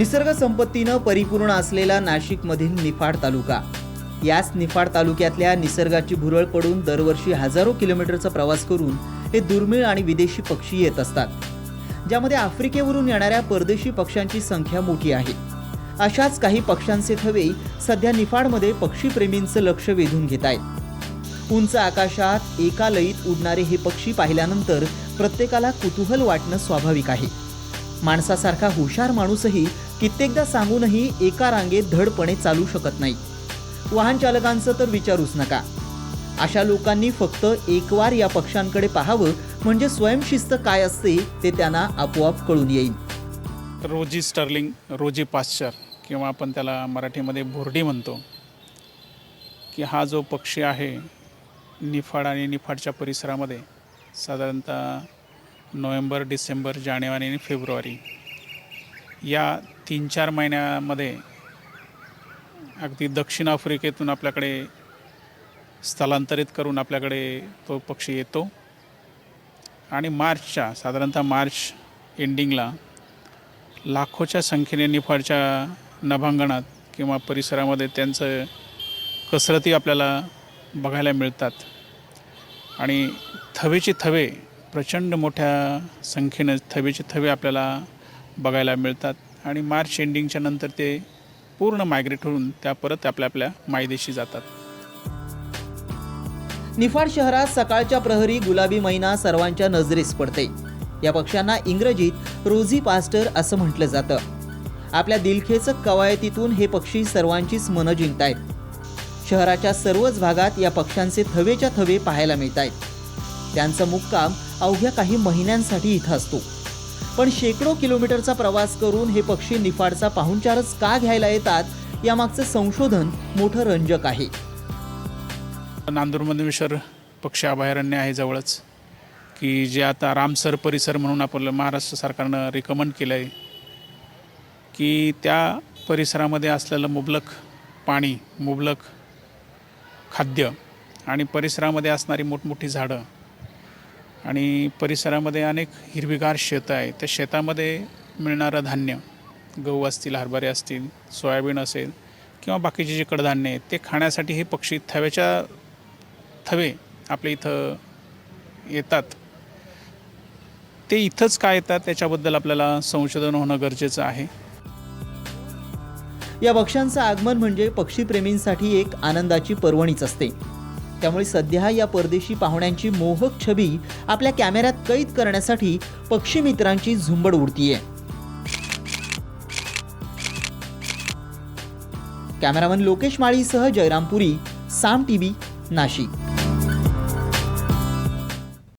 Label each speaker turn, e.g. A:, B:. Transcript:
A: निसर्ग संपत्तीनं परिपूर्ण असलेला नाशिकमधील निफाड तालुका. याच निफाड तालुक्यातल्या निसर्गाची भुरळ पडून दरवर्षी हजारो किलोमीटरचा प्रवास करून हे दुर्मिळ आणि विदेशी पक्षी येत असतात, ज्यामध्ये आफ्रिकेवरून येणाऱ्या परदेशी पक्ष्यांची संख्या मोठी आहे. अशाच काही पक्ष्यांचे थवे सध्या निफाडमध्ये पक्षीप्रेमींचं लक्ष वेधून घेत आहेत. उंच आकाशात एका लयीत उडणारे हे पक्षी पाहिल्यानंतर प्रत्येकाला कुतूहल वाटणं स्वाभाविक आहे. माणसासारखा हुशार माणूसही कित्येकदा सांगूनही एका रांगेत धडपणे चालू शकत नाही. वाहन चालकांचं तर विचारूच नका. अशा लोकांनी फक्त एकवार या पक्ष्यांकडे पाहावं, म्हणजे स्वयंशिस्त काय असते ते त्यांना आपोआप कळून येईल.
B: रोजी स्टर्लिंग, रोजी पाश्चर किंवा आपण त्याला मराठीमध्ये भोरडी म्हणतो, की हा जो पक्षी आहे निफाड आणि निफाडच्या परिसरामध्ये साधारणतः नोव्हेंबर, डिसेंबर, जानेवारी आणि फेब्रुवारी या 3-4 महिन्यामध्ये अगदी दक्षिण आफ्रिकेतून आपल्याकडे स्थलांतरित करून आपल्याकडे तो पक्षी येतो आणि मार्चच्या साधारणतः मार्च एंडिंगला लाखोच्या संख्येने निफाडच्या नभांगणात किंवा परिसरामध्ये त्यांचं कसरती आपल्याला बघायला मिळतात. आणि थवेचे थवे, प्रचंड मोठ्या संख्येनं थवेचे थवे आपल्याला बघायला मिळतात. आणि मार्च एंडिंगच्या नंतर ते पूर्ण मायग्रेट होऊन त्या परत आपल्या मायदेशी जातात.
A: निफाड शहरात सकाळच्या प्रहरी गुलाबी मैना सर्वांच्या नजरेस पडते. या पक्ष्यांना इंग्रजीत रोजी पास्टर असं म्हटलं जातं. आपल्या दिलखेचक कवायतीतून हे पक्षी सर्वांचीच मनं जिंकतायत. शहराच्या सर्वच भागात या पक्ष्यांचे थवेच्या थवे पाहायला मिळत आहेत. त्यांचा मुक्काम अवघ्या काही महिन्यांसाठी इथं असतो. पण शेकडो किलोमीटरचा प्रवास करून हे पक्षी निफाडचा पाहुणचारच का घ्यायला येतात, यामागचं संशोधन मोठं रंजक आहे.
B: नांदूरमधमेश्वर पक्षी अभयारण्य आहे जवळच, की जे आता रामसर परिसर म्हणून आपलं महाराष्ट्र सरकारनं रिकमेंड केलं आहे, की त्या परिसरामध्ये असलेलं मुबलक पाणी, मुबलक खाद्य आणि परिसरामध्ये असणारी मोठमोठी झाडं आणि परिसरामध्ये अनेक हिरवीगार शेतं आहे. त्या शेतामध्ये मिळणारं धान्य, गहू असतील, हरभरे असतील, सोयाबीन असेल किंवा बाकीचे जे कडधान्य आहेत ते खाण्यासाठी हे पक्षी थवे आपल्या इथं येतात. ते इथंच का येतात त्याच्याबद्दल आपल्याला संशोधन होणं गरजेचं आहे.
A: या पक्ष्यांचं आगमन म्हणजे पक्षीप्रेमींसाठी एक आनंदाची पर्वणीच असते. त्यामुळे सध्या या परदेशी पाहुण्यांची मोहक छबी आपल्या कॅमेऱ्यात कैद करण्यासाठी पक्षी मित्रांची झुंबड उडतीये. कॅमेरामन लोकेश माळीसह जयराम पुरी, साम टीव्ही, नाशिक.